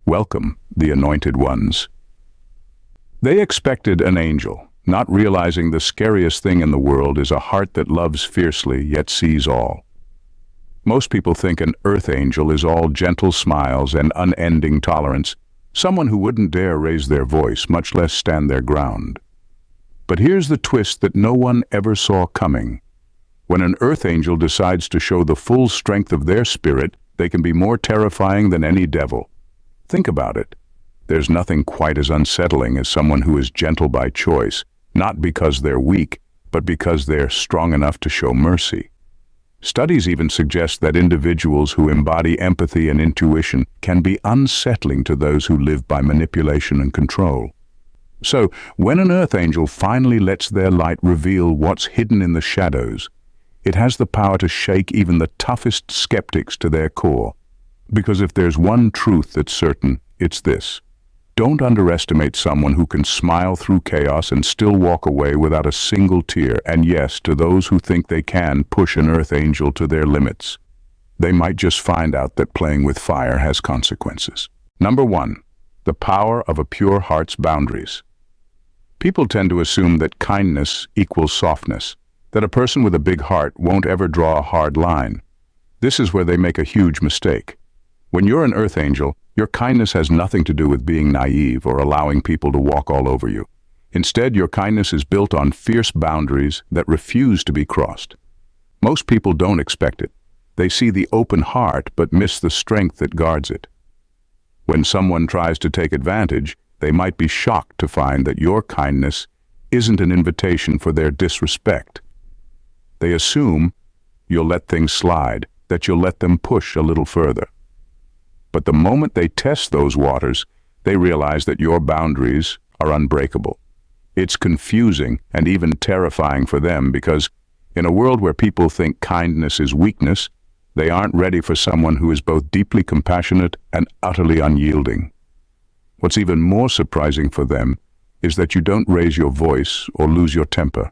Welcome, the anointed ones. They expected an angel, not realizing the scariest thing in the world is a heart that loves fiercely yet sees all. Most people think an earth angel is all gentle smiles and unending tolerance, someone who wouldn't dare raise their voice, much less stand their ground. But here's the twist that no one ever saw coming. When an earth angel decides to show the full strength of their spirit, they can be more terrifying than any devil. Think about it. There's nothing quite as unsettling as someone who is gentle by choice, not because they're weak, but because they're strong enough to show mercy. Studies even suggest that individuals who embody empathy and intuition can be unsettling to those who live by manipulation and control. So, when an earth angel finally lets their light reveal what's hidden in the shadows, it has the power to shake even the toughest skeptics to their core. Because if there's one truth that's certain, it's this. Don't underestimate someone who can smile through chaos and still walk away without a single tear. And yes, to those who think they can push an earth angel to their limits, they might just find out that playing with fire has consequences. Number 1. The power of a pure heart's boundaries. People tend to assume that kindness equals softness, that a person with a big heart won't ever draw a hard line. This is where they make a huge mistake. When you're an earth angel, your kindness has nothing to do with being naive or allowing people to walk all over you. Instead, your kindness is built on fierce boundaries that refuse to be crossed. Most people don't expect it. They see the open heart but miss the strength that guards it. When someone tries to take advantage, they might be shocked to find that your kindness isn't an invitation for their disrespect. They assume you'll let things slide, that you'll let them push a little further. But the moment they test those waters, they realize that your boundaries are unbreakable. It's confusing and even terrifying for them because, in a world where people think kindness is weakness, they aren't ready for someone who is both deeply compassionate and utterly unyielding. What's even more surprising for them is that you don't raise your voice or lose your temper.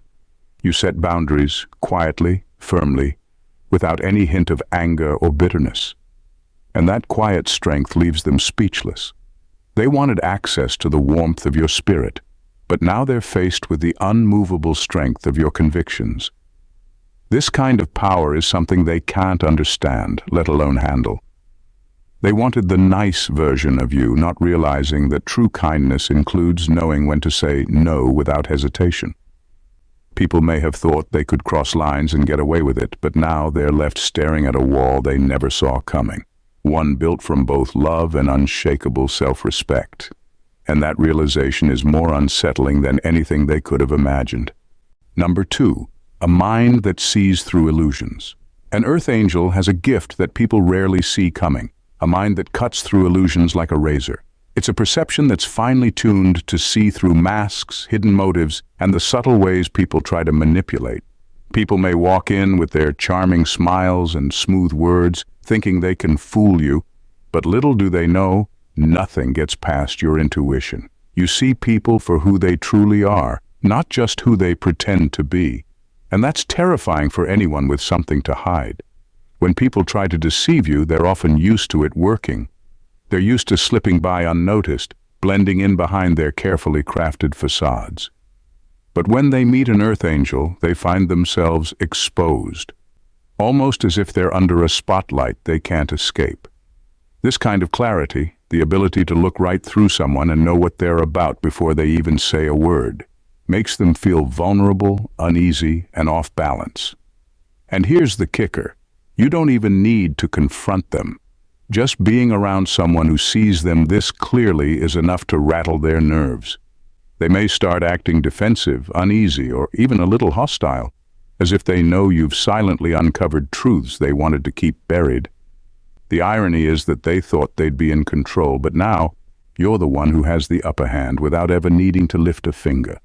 You set boundaries quietly, firmly, without any hint of anger or bitterness. And that quiet strength leaves them speechless. They wanted access to the warmth of your spirit, but now they're faced with the unmovable strength of your convictions. This kind of power is something they can't understand, let alone handle. They wanted the nice version of you, not realizing that true kindness includes knowing when to say no without hesitation. People may have thought they could cross lines and get away with it, but now they're left staring at a wall they never saw coming. One built from both love and unshakable self-respect. And that realization is more unsettling than anything they could have imagined. Number 2, a mind that sees through illusions. An earth angel has a gift that people rarely see coming, a mind that cuts through illusions like a razor. It's a perception that's finely tuned to see through masks, hidden motives, and the subtle ways people try to manipulate. People may walk in with their charming smiles and smooth words, thinking they can fool you, but little do they know, nothing gets past your intuition. You see people for who they truly are, not just who they pretend to be. And that's terrifying for anyone with something to hide. When people try to deceive you, they're often used to it working. They're used to slipping by unnoticed, blending in behind their carefully crafted facades. But when they meet an earth angel, they find themselves exposed, almost as if they're under a spotlight they can't escape. This kind of clarity, the ability to look right through someone and know what they're about before they even say a word, makes them feel vulnerable, uneasy, and off balance. And here's the kicker. You don't even need to confront them. Just being around someone who sees them this clearly is enough to rattle their nerves. They may start acting defensive, uneasy, or even a little hostile, as if they know you've silently uncovered truths they wanted to keep buried. The irony is that they thought they'd be in control, but now you're the one who has the upper hand without ever needing to lift a finger.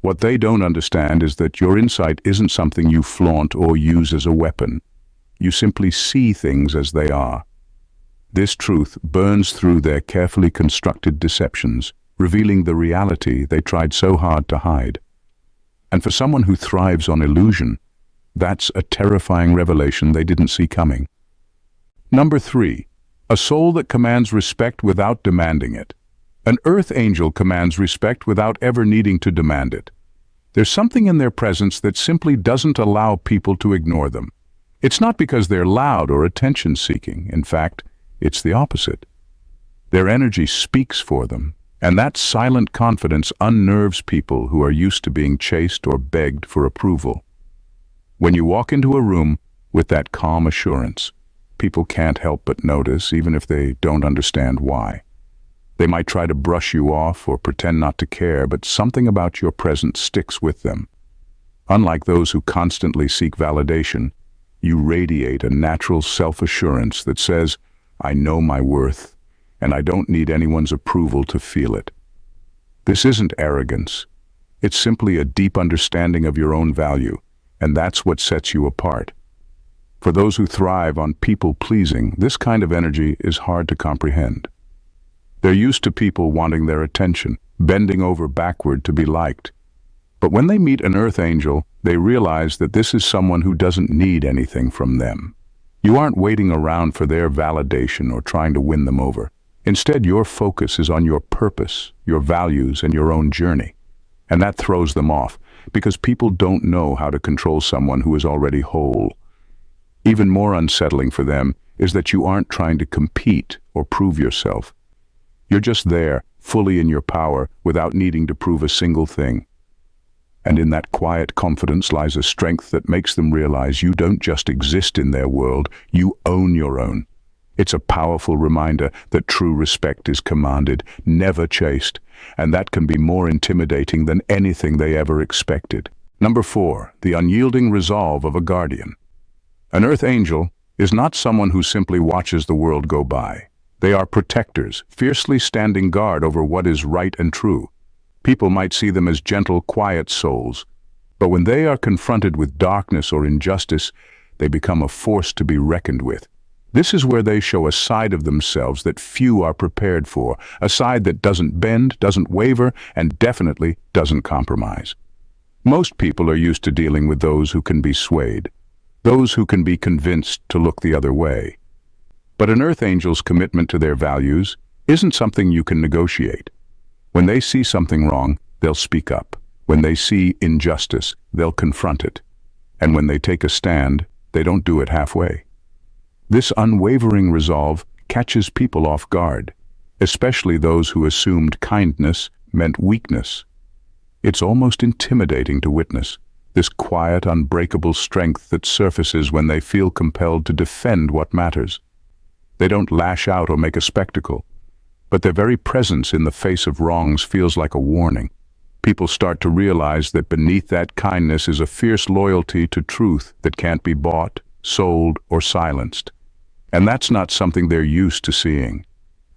What they don't understand is that your insight isn't something you flaunt or use as a weapon. You simply see things as they are. This truth burns through their carefully constructed deceptions, revealing the reality they tried so hard to hide. And for someone who thrives on illusion, that's a terrifying revelation they didn't see coming. Number 3, A soul that commands respect without demanding it. An earth angel commands respect without ever needing to demand it. There's something in their presence that simply doesn't allow people to ignore them. It's not because they're loud or attention-seeking. In fact, it's the opposite. Their energy speaks for them, and that silent confidence unnerves people who are used to being chased or begged for approval. When you walk into a room with that calm assurance, people can't help but notice, even if they don't understand why. They might try to brush you off or pretend not to care, but something about your presence sticks with them. Unlike those who constantly seek validation, you radiate a natural self-assurance that says, "I know my worth, and I don't need anyone's approval to feel it." This isn't arrogance. It's simply a deep understanding of your own value, and that's what sets you apart. For those who thrive on people-pleasing, this kind of energy is hard to comprehend. They're used to people wanting their attention, bending over backward to be liked. But when they meet an earth angel, they realize that this is someone who doesn't need anything from them. You aren't waiting around for their validation or trying to win them over. Instead, your focus is on your purpose, your values, and your own journey. And that throws them off, because people don't know how to control someone who is already whole. Even more unsettling for them is that you aren't trying to compete or prove yourself. You're just there, fully in your power, without needing to prove a single thing. And in that quiet confidence lies a strength that makes them realize you don't just exist in their world, you own your own. It's a powerful reminder that true respect is commanded, never chased, and that can be more intimidating than anything they ever expected. Number 4, the unyielding resolve of a guardian. An earth angel is not someone who simply watches the world go by. They are protectors, fiercely standing guard over what is right and true. People might see them as gentle, quiet souls, but when they are confronted with darkness or injustice, they become a force to be reckoned with. This is where they show a side of themselves that few are prepared for, a side that doesn't bend, doesn't waver, and definitely doesn't compromise. Most people are used to dealing with those who can be swayed, those who can be convinced to look the other way. But an earth angel's commitment to their values isn't something you can negotiate. When they see something wrong, they'll speak up. When they see injustice, they'll confront it. And when they take a stand, they don't do it halfway. This unwavering resolve catches people off guard, especially those who assumed kindness meant weakness. It's almost intimidating to witness, this quiet, unbreakable strength that surfaces when they feel compelled to defend what matters. They don't lash out or make a spectacle, but their very presence in the face of wrongs feels like a warning. People start to realize that beneath that kindness is a fierce loyalty to truth that can't be bought, sold, or silenced. And that's not something they're used to seeing.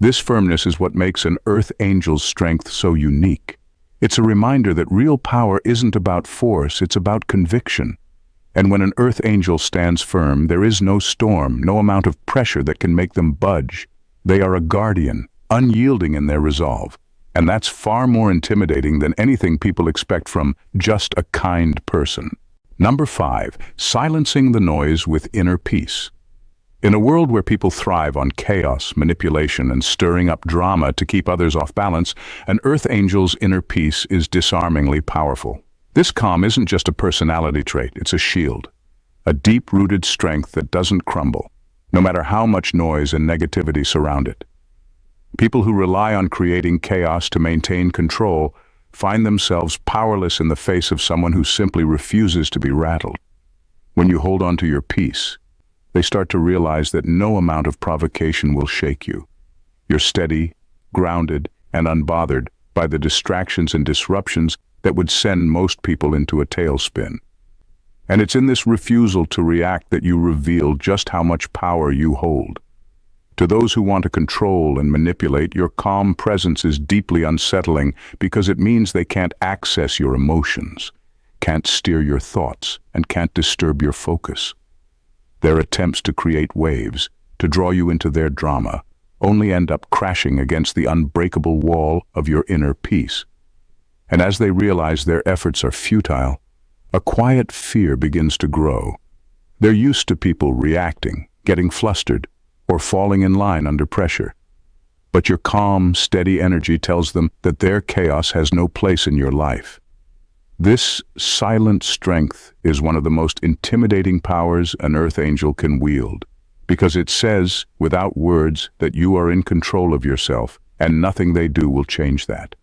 This firmness is what makes an earth angel's strength so unique. It's a reminder that real power isn't about force, it's about conviction. And when an earth angel stands firm, there is no storm, no amount of pressure that can make them budge. They are a guardian, unyielding in their resolve. And that's far more intimidating than anything people expect from just a kind person. Number 5, silencing the noise with inner peace. In a world where people thrive on chaos, manipulation, and stirring up drama to keep others off balance, an earth angel's inner peace is disarmingly powerful. This calm isn't just a personality trait, it's a shield. A deep-rooted strength that doesn't crumble, no matter how much noise and negativity surround it. People who rely on creating chaos to maintain control find themselves powerless in the face of someone who simply refuses to be rattled. When you hold on to your peace, they start to realize that no amount of provocation will shake you. You're steady, grounded, and unbothered by the distractions and disruptions that would send most people into a tailspin. And it's in this refusal to react that you reveal just how much power you hold. To those who want to control and manipulate, your calm presence is deeply unsettling because it means they can't access your emotions, can't steer your thoughts, and can't disturb your focus. Their attempts to create waves, to draw you into their drama, only end up crashing against the unbreakable wall of your inner peace. And as they realize their efforts are futile, a quiet fear begins to grow. They're used to people reacting, getting flustered, or falling in line under pressure. But your calm, steady energy tells them that their chaos has no place in your life. This silent strength is one of the most intimidating powers an earth angel can wield, because it says, without words, that you are in control of yourself, and nothing they do will change that.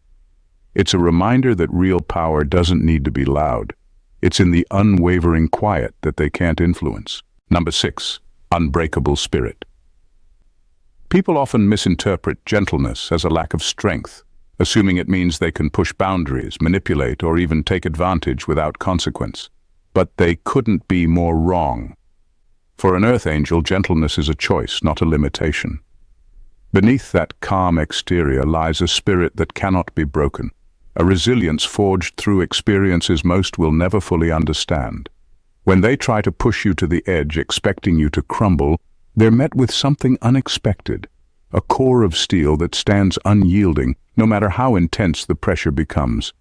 It's a reminder that real power doesn't need to be loud. It's in the unwavering quiet that they can't influence. Number 6. Unbreakable spirit. People often misinterpret gentleness as a lack of strength, assuming it means they can push boundaries, manipulate, or even take advantage without consequence. But they couldn't be more wrong. For an earth angel, gentleness is a choice, not a limitation. Beneath that calm exterior lies a spirit that cannot be broken, a resilience forged through experiences most will never fully understand. When they try to push you to the edge, expecting you to crumble, they're met with something unexpected, a core of steel that stands unyielding, no matter how intense the pressure becomes.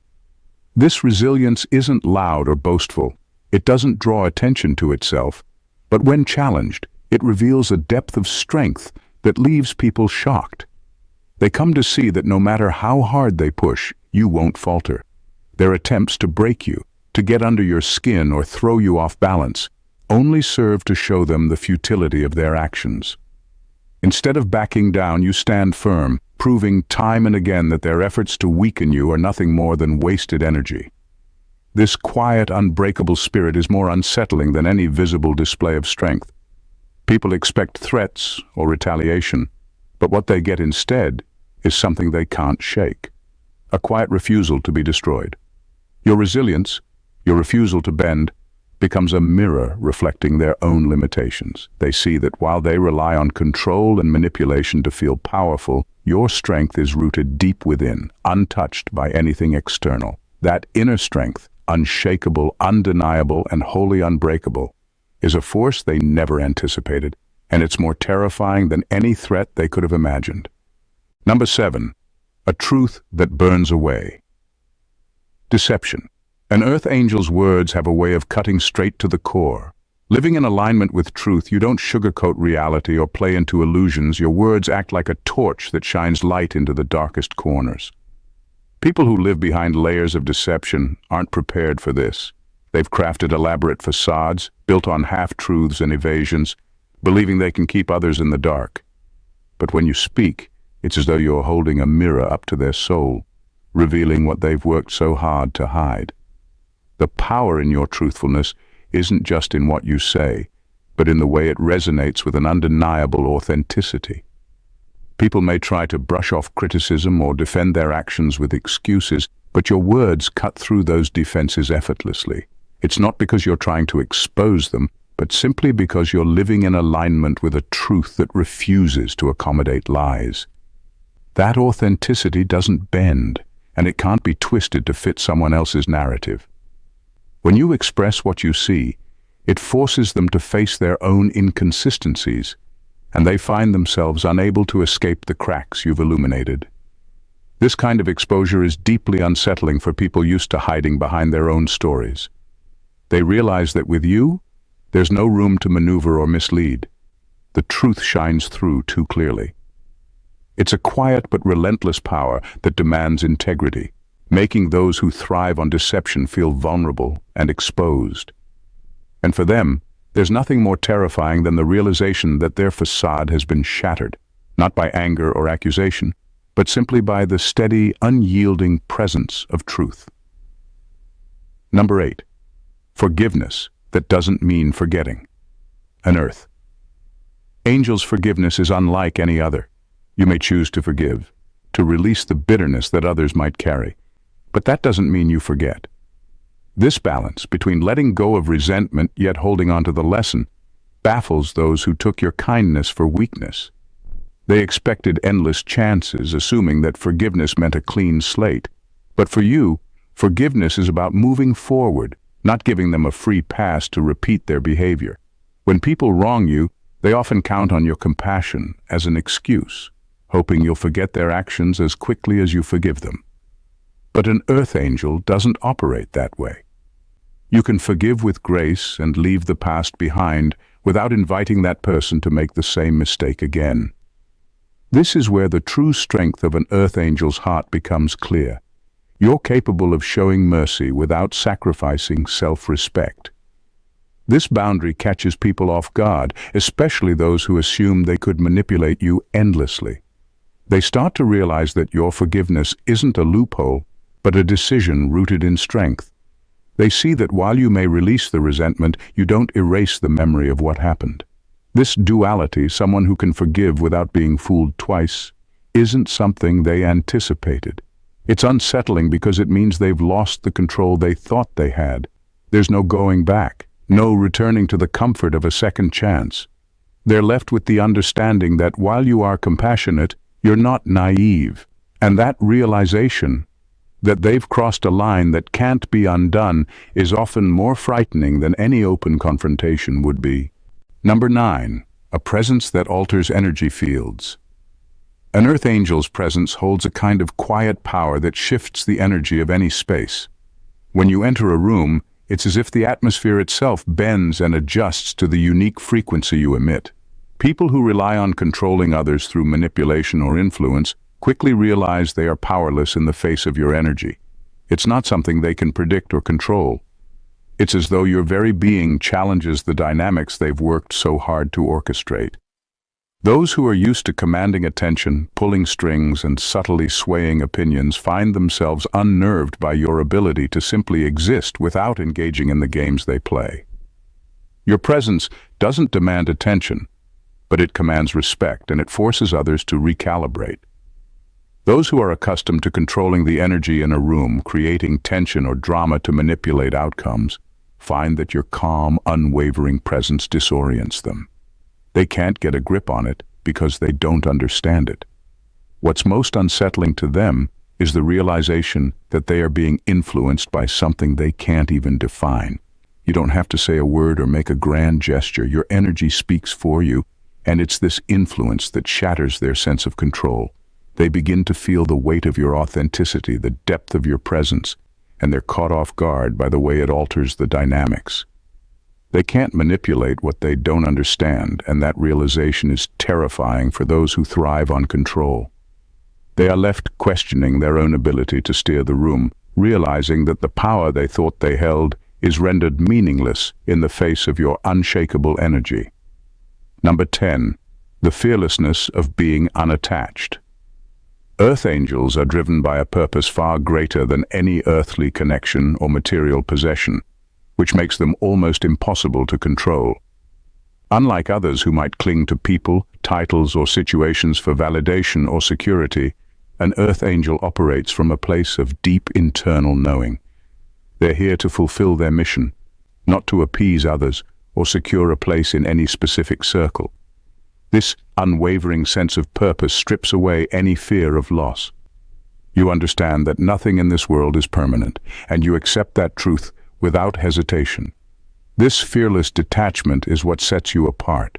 This resilience isn't loud or boastful. It doesn't draw attention to itself, but when challenged, it reveals a depth of strength that leaves people shocked. They come to see that no matter how hard they push, you won't falter. Their attempts to break you, to get under your skin or throw you off balance, only serve to show them the futility of their actions. Instead of backing down, you stand firm, proving time and again that their efforts to weaken you are nothing more than wasted energy. This quiet, unbreakable spirit is more unsettling than any visible display of strength. People expect threats or retaliation, but what they get instead is something they can't shake. A quiet refusal to be destroyed. Your resilience, your refusal to bend, becomes a mirror reflecting their own limitations. They see that while they rely on control and manipulation to feel powerful, your strength is rooted deep within, untouched by anything external. That inner strength, unshakable, undeniable, and wholly unbreakable, is a force they never anticipated, and it's more terrifying than any threat they could have imagined. Number 7. A truth that burns away. Deception. An earth angel's words have a way of cutting straight to the core. Living in alignment with truth, you don't sugarcoat reality or play into illusions. Your words act like a torch that shines light into the darkest corners. People who live behind layers of deception aren't prepared for this. They've crafted elaborate facades, built on half-truths and evasions, believing they can keep others in the dark. But when you speak, it's as though you're holding a mirror up to their soul, revealing what they've worked so hard to hide. The power in your truthfulness isn't just in what you say, but in the way it resonates with an undeniable authenticity. People may try to brush off criticism or defend their actions with excuses, but your words cut through those defenses effortlessly. It's not because you're trying to expose them, but simply because you're living in alignment with a truth that refuses to accommodate lies. That authenticity doesn't bend, and it can't be twisted to fit someone else's narrative. When you express what you see, it forces them to face their own inconsistencies, and they find themselves unable to escape the cracks you've illuminated. This kind of exposure is deeply unsettling for people used to hiding behind their own stories. They realize that with you, there's no room to maneuver or mislead. The truth shines through too clearly. It's a quiet but relentless power that demands integrity, making those who thrive on deception feel vulnerable and exposed. And for them, there's nothing more terrifying than the realization that their facade has been shattered, not by anger or accusation, but simply by the steady, unyielding presence of truth. Number 8. Forgiveness that doesn't mean forgetting. An earth. Angels' forgiveness is unlike any other. You may choose to forgive, to release the bitterness that others might carry. But that doesn't mean you forget. This balance between letting go of resentment yet holding on to the lesson baffles those who took your kindness for weakness. They expected endless chances, assuming that forgiveness meant a clean slate. But for you, forgiveness is about moving forward, not giving them a free pass to repeat their behavior. When people wrong you, they often count on your compassion as an excuse, hoping you'll forget their actions as quickly as you forgive them. But an earth angel doesn't operate that way. You can forgive with grace and leave the past behind without inviting that person to make the same mistake again. This is where the true strength of an earth angel's heart becomes clear. You're capable of showing mercy without sacrificing self-respect. This boundary catches people off guard, especially those who assume they could manipulate you endlessly. They start to realize that your forgiveness isn't a loophole, but a decision rooted in strength. They see that while you may release the resentment, you don't erase the memory of what happened. This duality, someone who can forgive without being fooled twice, isn't something they anticipated. It's unsettling because it means they've lost the control they thought they had. There's no going back, no returning to the comfort of a second chance. They're left with the understanding that while you are compassionate, you're not naive. And that realization, that they've crossed a line that can't be undone, is often more frightening than any open confrontation would be. Number 9. A presence that alters energy fields. An earth angel's presence holds a kind of quiet power that shifts the energy of any space. When you enter a room, it's as if the atmosphere itself bends and adjusts to the unique frequency you emit. People who rely on controlling others through manipulation or influence quickly realize they are powerless in the face of your energy. It's not something they can predict or control. It's as though your very being challenges the dynamics they've worked so hard to orchestrate. Those who are used to commanding attention, pulling strings, and subtly swaying opinions find themselves unnerved by your ability to simply exist without engaging in the games they play. Your presence doesn't demand attention, but it commands respect, and it forces others to recalibrate. Those who are accustomed to controlling the energy in a room, creating tension or drama to manipulate outcomes, find that your calm, unwavering presence disorients them. They can't get a grip on it because they don't understand it. What's most unsettling to them is the realization that they are being influenced by something they can't even define. You don't have to say a word or make a grand gesture. Your energy speaks for you, and it's this influence that shatters their sense of control. They begin to feel the weight of your authenticity, the depth of your presence, and they're caught off guard by the way it alters the dynamics. They can't manipulate what they don't understand, and that realization is terrifying for those who thrive on control. They are left questioning their own ability to steer the room, realizing that the power they thought they held is rendered meaningless in the face of your unshakable energy. Number 10. The fearlessness of being unattached. Earth angels are driven by a purpose far greater than any earthly connection or material possession, which makes them almost impossible to control. Unlike others who might cling to people, titles, or situations for validation or security, an earth angel operates from a place of deep internal knowing. They're here to fulfill their mission, not to appease others or secure a place in any specific circle. This unwavering sense of purpose strips away any fear of loss. You understand that nothing in this world is permanent, and you accept that truth without hesitation. This fearless detachment is what sets you apart.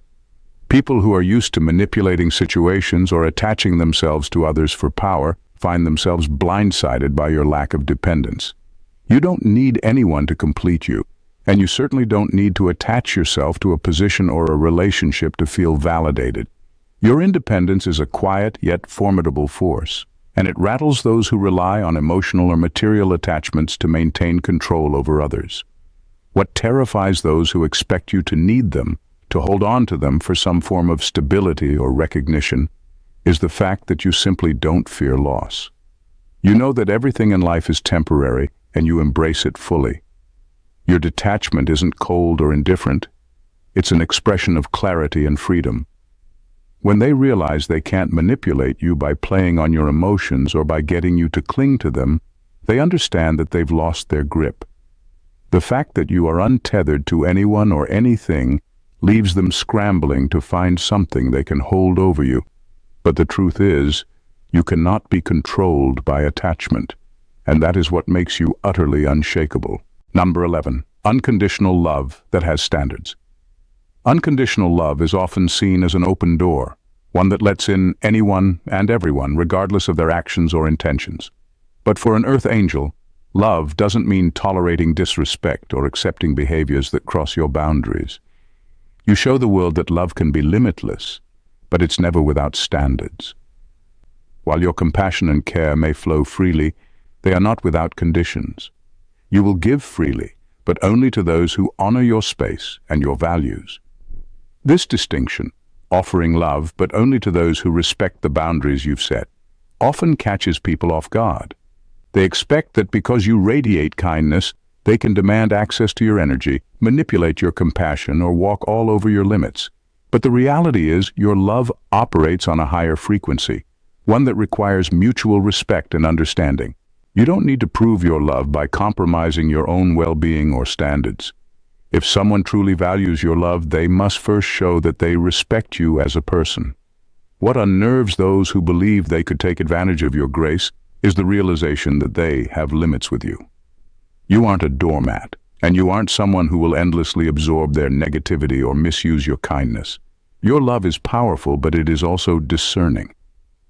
People who are used to manipulating situations or attaching themselves to others for power find themselves blindsided by your lack of dependence. You don't need anyone to complete you, and you certainly don't need to attach yourself to a position or a relationship to feel validated. Your independence is a quiet yet formidable force, and it rattles those who rely on emotional or material attachments to maintain control over others. What terrifies those who expect you to need them, to hold on to them for some form of stability or recognition, is the fact that you simply don't fear loss. You know that everything in life is temporary, and you embrace it fully. Your detachment isn't cold or indifferent. It's an expression of clarity and freedom. When they realize they can't manipulate you by playing on your emotions or by getting you to cling to them, they understand that they've lost their grip. The fact that you are untethered to anyone or anything leaves them scrambling to find something they can hold over you. But the truth is, you cannot be controlled by attachment, and that is what makes you utterly unshakable. Number 11. Unconditional love that has standards. Unconditional love is often seen as an open door, one that lets in anyone and everyone, regardless of their actions or intentions. But for an earth angel, love doesn't mean tolerating disrespect or accepting behaviors that cross your boundaries. You show the world that love can be limitless, but it's never without standards. While your compassion and care may flow freely, they are not without conditions. You will give freely, but only to those who honor your space and your values. This distinction, offering love but only to those who respect the boundaries you've set, often catches people off guard. They expect that because you radiate kindness, they can demand access to your energy, manipulate your compassion, or walk all over your limits. But the reality is, your love operates on a higher frequency, one that requires mutual respect and understanding. You don't need to prove your love by compromising your own well-being or standards. If someone truly values your love, they must first show that they respect you as a person. What unnerves those who believe they could take advantage of your grace is the realization that they have limits with you. You aren't a doormat, and you aren't someone who will endlessly absorb their negativity or misuse your kindness. Your love is powerful, but it is also discerning.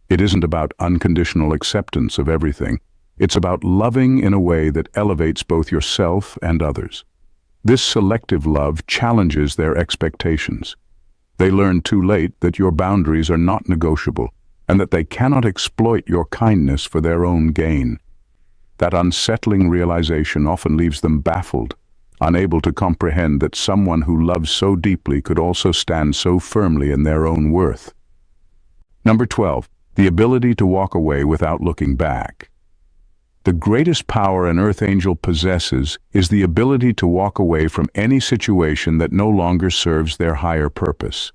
It isn't about unconditional acceptance of everything. It's about loving in a way that elevates both yourself and others. This selective love challenges their expectations. They learn too late that your boundaries are not negotiable, and that they cannot exploit your kindness for their own gain. That unsettling realization often leaves them baffled, unable to comprehend that someone who loves so deeply could also stand so firmly in their own worth. Number 12, the ability to walk away without looking back. The greatest power an earth angel possesses is the ability to walk away from any situation that no longer serves their higher purpose.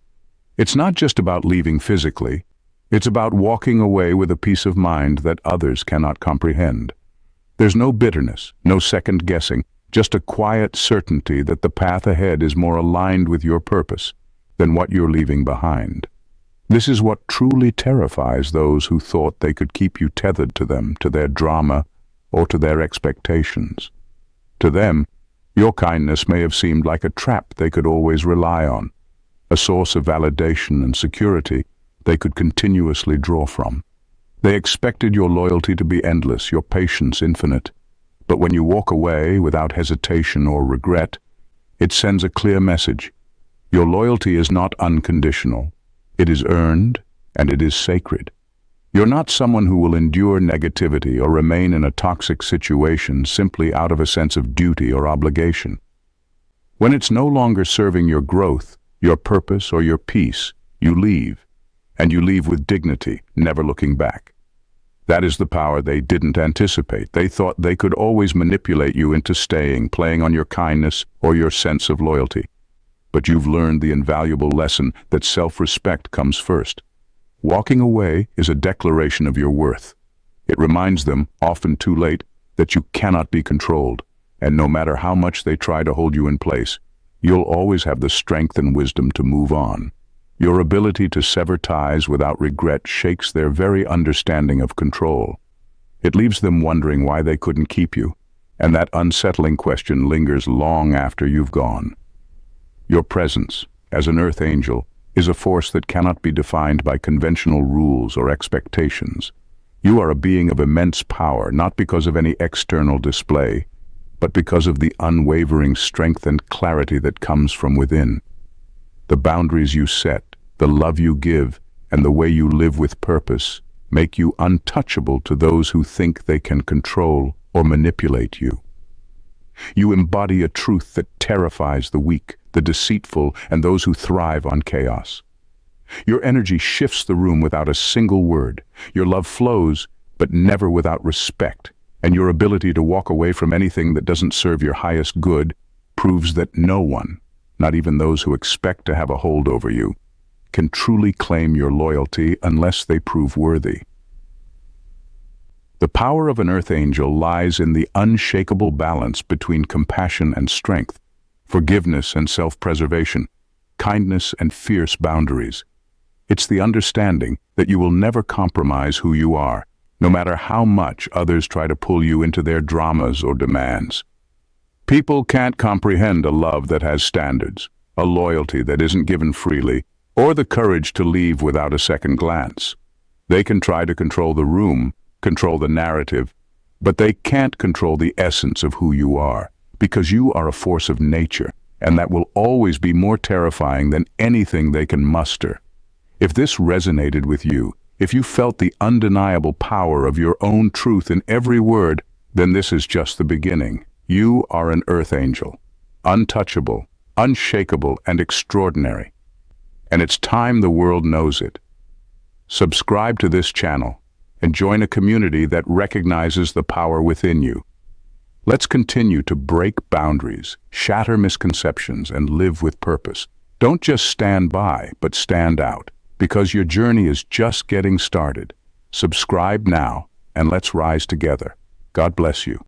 It's not just about leaving physically, it's about walking away with a peace of mind that others cannot comprehend. There's no bitterness, no second guessing, just a quiet certainty that the path ahead is more aligned with your purpose than what you're leaving behind. This is what truly terrifies those who thought they could keep you tethered to them, to their drama, or to their expectations. To them, your kindness may have seemed like a trap they could always rely on, a source of validation and security they could continuously draw from. They expected your loyalty to be endless, your patience infinite. But when you walk away without hesitation or regret, it sends a clear message. Your loyalty is not unconditional. It is earned, and it is sacred. You're not someone who will endure negativity or remain in a toxic situation simply out of a sense of duty or obligation. When it's no longer serving your growth, your purpose, or your peace, you leave. And you leave with dignity, never looking back. That is the power they didn't anticipate. They thought they could always manipulate you into staying, playing on your kindness or your sense of loyalty. But you've learned the invaluable lesson that self-respect comes first. Walking away is a declaration of your worth. It reminds them, often too late, that you cannot be controlled, and no matter how much they try to hold you in place, you'll always have the strength and wisdom to move on. Your ability to sever ties without regret shakes their very understanding of control. It leaves them wondering why they couldn't keep you, and that unsettling question lingers long after you've gone. Your presence, as an earth angel, is a force that cannot be defined by conventional rules or expectations. You are a being of immense power, not because of any external display, but because of the unwavering strength and clarity that comes from within. The boundaries you set, the love you give, and the way you live with purpose make you untouchable to those who think they can control or manipulate you. You embody a truth that terrifies the weak, the deceitful, and those who thrive on chaos. Your energy shifts the room without a single word. Your love flows, but never without respect, and your ability to walk away from anything that doesn't serve your highest good proves that no one, not even those who expect to have a hold over you, can truly claim your loyalty unless they prove worthy. The power of an earth angel lies in the unshakable balance between compassion and strength, forgiveness and self-preservation, kindness and fierce boundaries. It's the understanding that you will never compromise who you are, no matter how much others try to pull you into their dramas or demands. People can't comprehend a love that has standards, a loyalty that isn't given freely, or the courage to leave without a second glance. They can try to control the room, control the narrative, but they can't control the essence of who you are, because you are a force of nature, and that will always be more terrifying than anything they can muster. If this resonated with you, if you felt the undeniable power of your own truth in every word, then this is just the beginning. You are an earth angel, untouchable, unshakable, and extraordinary. And it's time the world knows it. Subscribe to this channel and join a community that recognizes the power within you. Let's continue to break boundaries, shatter misconceptions, and live with purpose. Don't just stand by, but stand out, because your journey is just getting started. Subscribe now, and let's rise together. God bless you.